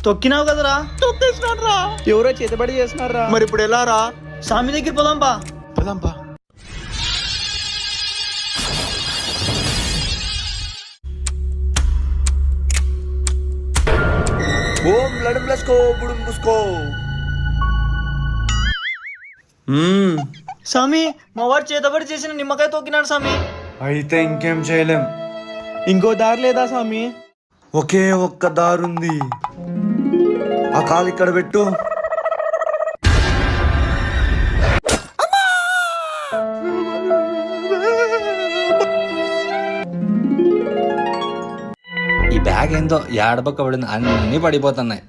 తొక్కినావు కదరా? తొక్కేసినారా? ఎవరో చేతబడి చేస్తున్నారా? మరి ఇప్పుడు ఎలా రా? స్వామి దగ్గర పోదాంపా. పదంపా. ఓం లడం లస్కో బుడుం బుస్కో. స్వామి మా వాడు చేతబడి చేసిన నిమ్మకాయ తొక్కినాడు స్వామి. అయితే ఇంకేం చేయలేం. ఇంకో దారి లేదా స్వామి? ఒకే ఒక్క దారుంది. ఆ కాలు ఇక్కడ పెట్టు. ఈ బ్యాగ్ ఏందో ఏడబక్క పడింది, అన్నీ పడిపోతున్నాయి.